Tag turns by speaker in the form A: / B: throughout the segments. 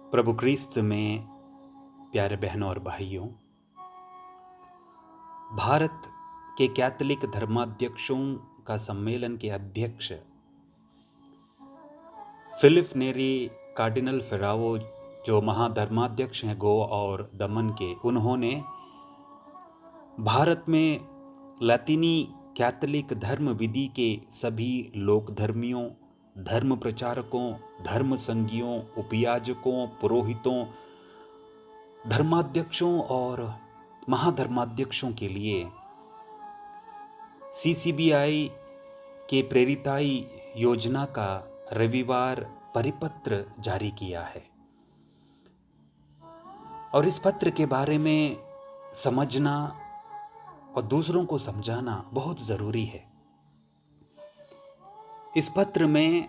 A: प्रभु क्रिस्त में प्यारे बहनों और भाइयों, भारत के कैथोलिक धर्माध्यक्षों का सम्मेलन के अध्यक्ष फिलिप नेरी कार्डिनल फेराओ, जो महाधर्माध्यक्ष हैं गोवा और दमन के, उन्होंने भारत में लैतिनी कैथोलिक धर्म विधि के सभी लोक धर्मियों, धर्म प्रचारकों, धर्म संघियों, उपयाजकों, पुरोहितों, धर्माध्यक्षों और महाधर्माध्यक्षों के लिए सीसीबीआई के प्रेरिताई योजना का रविवार परिपत्र जारी किया है। और इस पत्र के बारे में समझना और दूसरों को समझाना बहुत ज़रूरी है। इस पत्र में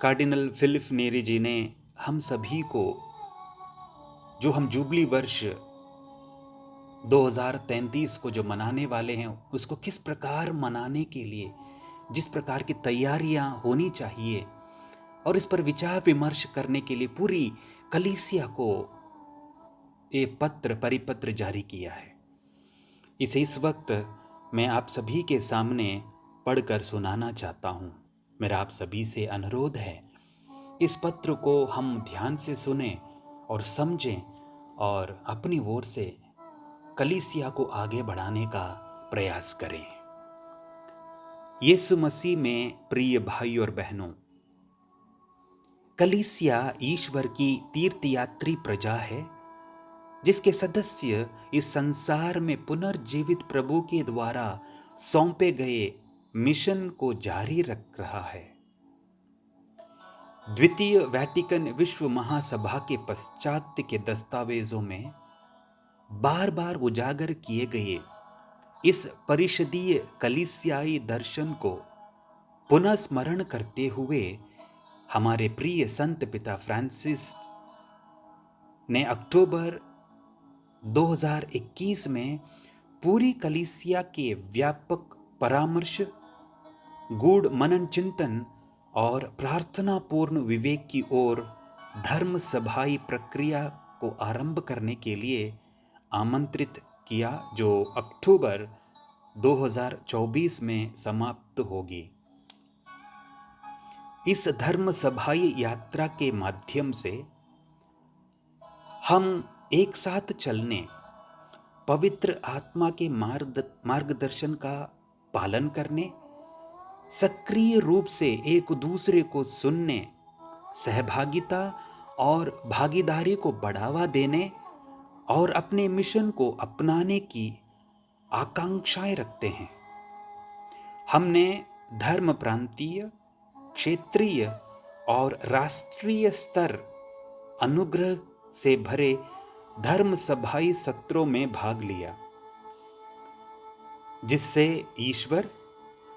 A: कार्डिनल फिलिप नेरी जी ने हम सभी को, जो हम जुबली वर्ष 2033 को जो मनाने वाले हैं, उसको किस प्रकार मनाने के लिए जिस प्रकार की तैयारियां होनी चाहिए और इस पर विचार विमर्श करने के लिए पूरी कलीसिया को ये परिपत्र जारी किया है। इसे इस वक्त मैं आप सभी के सामने पढ़कर सुनाना चाहता हूँ। मेरा आप सभी से अनुरोध है, इस पत्र को हम ध्यान से सुने और समझें और अपनी ओर से कलीसिया को आगे बढ़ाने का प्रयास करें। यीशु मसीह में प्रिय भाई और बहनों, कलीसिया ईश्वर की तीर्थयात्री प्रजा है, जिसके सदस्य इस संसार में पुनर्जीवित प्रभु के द्वारा सौंपे गए मिशन को जारी रख रहा है। द्वितीय वैटिकन विश्व महासभा के पश्चात के दस्तावेजों में बार बार उजागर किए गए इस परिषदीय कलीसियाई दर्शन को पुनः स्मरण करते हुए हमारे प्रिय संत पिता फ्रांसिस ने अक्टूबर 2021 में पूरी कलीसिया के व्यापक परामर्श, गूढ़ मनन चिंतन और प्रार्थना पूर्ण विवेक की ओर धर्म सभाई प्रक्रिया को आरंभ करने के लिए आमंत्रित किया, जो अक्टूबर 2024 में समाप्त होगी। इस धर्म सभाई यात्रा के माध्यम से हम एक साथ चलने, पवित्र आत्मा के मार्गदर्शन का पालन करने, सक्रिय रूप से एक दूसरे को सुनने, सहभागिता और भागीदारी को बढ़ावा देने और अपने मिशन को अपनाने की आकांक्षाएं रखते हैं। हमने धर्म प्रांतीय, क्षेत्रीय और राष्ट्रीय स्तर अनुग्रह से भरे धर्म सभाई सत्रों में भाग लिया, जिससे ईश्वर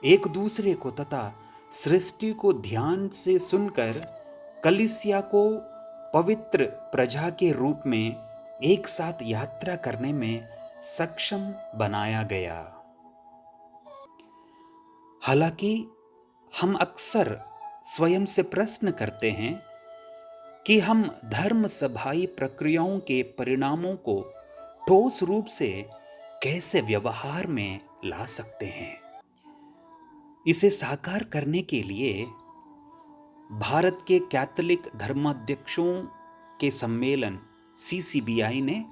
A: एक दूसरे को तथा सृष्टि को ध्यान से सुनकर कलीसिया को पवित्र प्रजा के रूप में एक साथ यात्रा करने में सक्षम बनाया गया। हालांकि हम अक्सर स्वयं से प्रश्न करते हैं कि हम धर्म सभाई प्रक्रियाओं के परिणामों को ठोस रूप से कैसे व्यवहार में ला सकते हैं। इसे साकार करने के लिए भारत के कैथोलिक धर्माध्यक्षों के सम्मेलन सीसीबीआई ने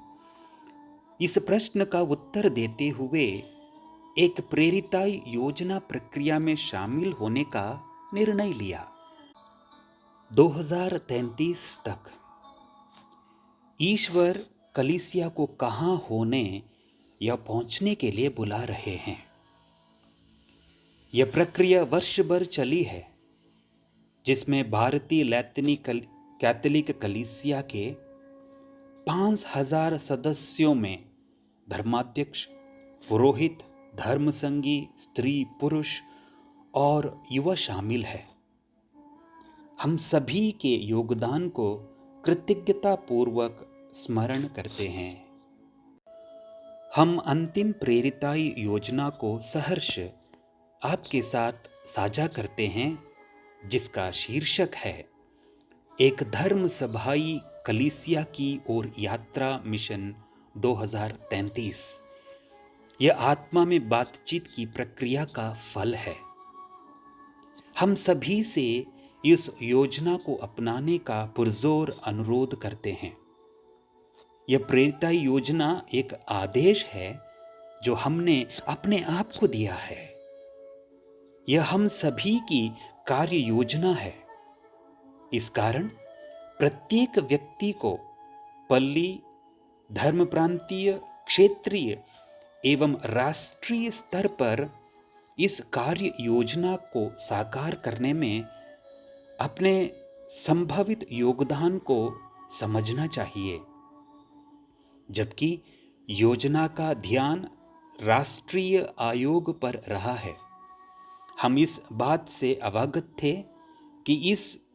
A: इस प्रश्न का उत्तर देते हुए एक प्रेरिताई योजना प्रक्रिया में शामिल होने का निर्णय लिया। 2033 तक ईश्वर कलीसिया को कहाँ होने या पहुंचने के लिए बुला रहे हैं। यह प्रक्रिया वर्ष भर चली है, जिसमें भारतीय लैतिनी कैथोलिक कलीसिया के 5000 सदस्यों में धर्माध्यक्ष, पुरोहित, धर्मसंगी, स्त्री, पुरुष और युवा शामिल है। हम सभी के योगदान को कृतज्ञता पूर्वक स्मरण करते हैं। हम अंतिम प्रेरिताई योजना को सहर्ष आपके साथ साझा करते हैं, जिसका शीर्षक है एक धर्म सभाई कलीसिया की ओर यात्रा मिशन 2033 यह आत्मा में बातचीत की प्रक्रिया का फल है। हम सभी से इस योजना को अपनाने का पुरजोर अनुरोध करते हैं। यह प्रेरिताई योजना एक आदेश है जो हमने अपने आप को दिया है। यह हम सभी की कार्य योजना है। इस कारण प्रत्येक व्यक्ति को पल्ली, धर्म प्रांतीय, क्षेत्रीय एवं राष्ट्रीय स्तर पर इस कार्य योजना को साकार करने में अपने संभावित योगदान को समझना चाहिए। जबकि योजना का ध्यान राष्ट्रीय आयोग पर रहा है, हम इस बात से अवगत थे कि इस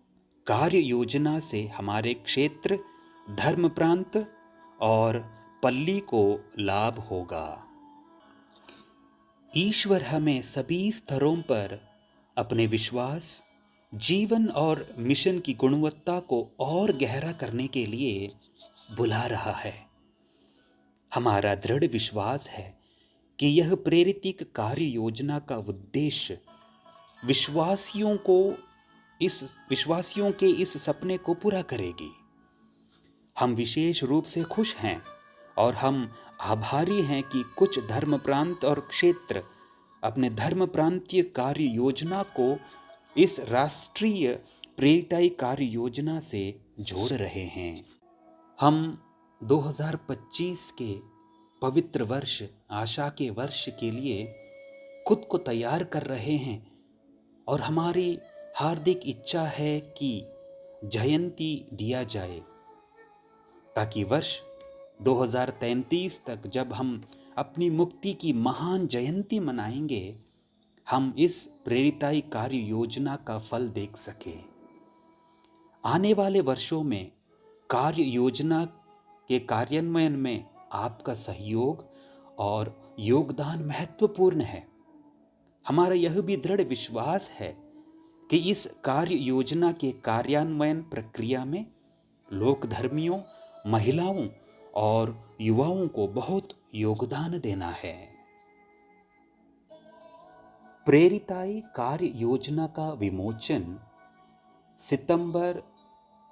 A: कार्य योजना से हमारे क्षेत्र, धर्म प्रांत और पल्ली को लाभ होगा। ईश्वर हमें सभी स्तरों पर अपने विश्वास, जीवन और मिशन की गुणवत्ता को और गहरा करने के लिए बुला रहा है। हमारा दृढ़ विश्वास है कि यह प्रेरितिक कार्य योजना का उद्देश्य विश्वासियों के इस सपने को पूरा करेगी। हम विशेष रूप से खुश हैं और हम आभारी हैं कि कुछ धर्म प्रांत और क्षेत्र अपने धर्म प्रांतीय कार्य योजना को इस राष्ट्रीय प्रेरिताई कार्य योजना से जोड़ रहे हैं। हम 2025 के पवित्र वर्ष, आशा के वर्ष के लिए खुद को तैयार कर रहे हैं और हमारी हार्दिक इच्छा है कि जयंती दिया जाए, ताकि वर्ष 2033 तक जब हम अपनी मुक्ति की महान जयंती मनाएंगे, हम इस प्रेरिताई कार्य योजना का फल देख सकें। आने वाले वर्षों में कार्य योजना के कार्यान्वयन में आपका सहयोग और योगदान महत्वपूर्ण है। हमारा यह भी दृढ़ विश्वास है कि इस कार्य योजना के कार्यान्वयन प्रक्रिया में लोकधर्मियों, महिलाओं और युवाओं को बहुत योगदान देना है। प्रेरिताई कार्य योजना का विमोचन सितंबर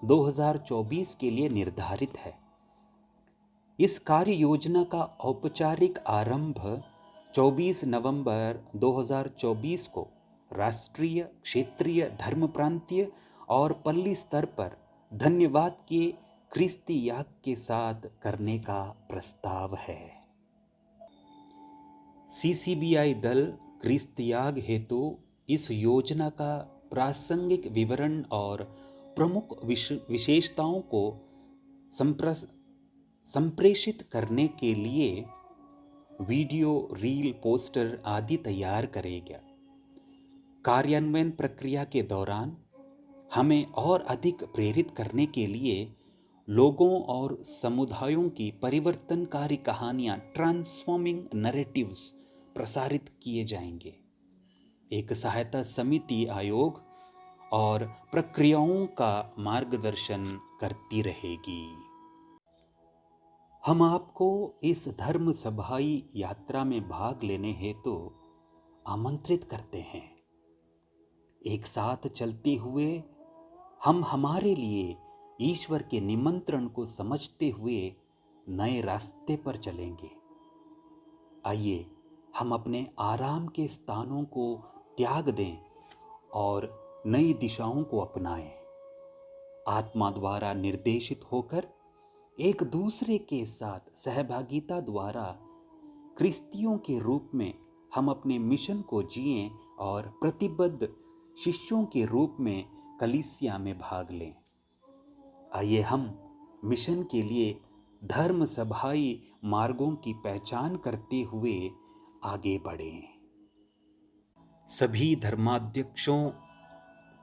A: 2024 के लिए निर्धारित है। इस कार्य योजना का औपचारिक आरंभ 24 नवंबर 2024 को राष्ट्रीय, क्षेत्रीय, धर्म प्रांतीय और पल्ली स्तर पर धन्यवाद के क्रिस्ती याग के साथ करने का प्रस्ताव है। CCBI दल क्रिस्ती याग हेतु इस योजना का प्रासंगिक विवरण और प्रमुख विशेषताओं को संप्रेषित करने के लिए वीडियो, रील, पोस्टर आदि तैयार करेगा। कार्यान्वयन प्रक्रिया के दौरान हमें और अधिक प्रेरित करने के लिए लोगों और समुदायों की परिवर्तनकारी कहानियां, ट्रांसफॉर्मिंग नैरेटिव्स प्रसारित किए जाएंगे। एक सहायता समिति आयोग और प्रक्रियाओं का मार्गदर्शन करती रहेगी। हम आपको इस धर्म सभाई यात्रा में भाग लेने हेतु आमंत्रित करते हैं। एक साथ चलते हुए हम हमारे लिए ईश्वर के निमंत्रण को समझते हुए नए रास्ते पर चलेंगे। आइए हम अपने आराम के स्थानों को त्याग दें और नई दिशाओं को अपनाएं। आत्मा द्वारा निर्देशित होकर एक दूसरे के साथ सहभागिता द्वारा क्रिस्तियों के रूप में हम अपने मिशन को जिएं और प्रतिबद्ध शिष्यों के रूप में कलीसिया में भाग लें। आइए हम मिशन के लिए धर्म सभाई मार्गों की पहचान करते हुए आगे बढ़ें। सभी धर्माध्यक्षों,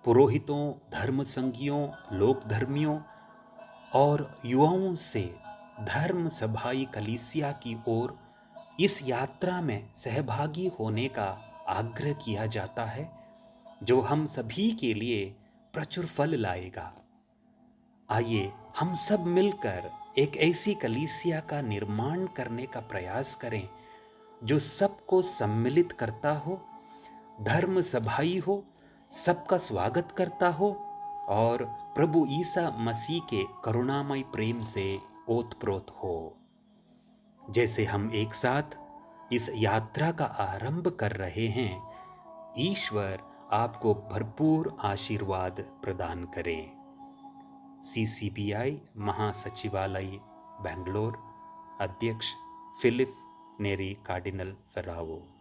A: पुरोहितों, धर्म संघियों, लोक धर्मियों और युवाओं से धर्म सभाई कलीसिया की ओर इस यात्रा में सहभागी होने का आग्रह किया जाता है, जो हम सभी के लिए प्रचुर फल लाएगा। आइए हम सब मिलकर एक ऐसी कलीसिया का निर्माण करने का प्रयास करें जो सबको सम्मिलित करता हो, धर्म सभाई हो, सबका स्वागत करता हो और प्रभु ईसा मसीह के करुणामय प्रेम से ओतप्रोत हो। जैसे हम एक साथ इस यात्रा का आरंभ कर रहे हैं, ईश्वर आपको भरपूर आशीर्वाद प्रदान करें। CCBI महासचिवालय बेंगलोर, अध्यक्ष फिलिप नेरी कार्डिनल फेरावो।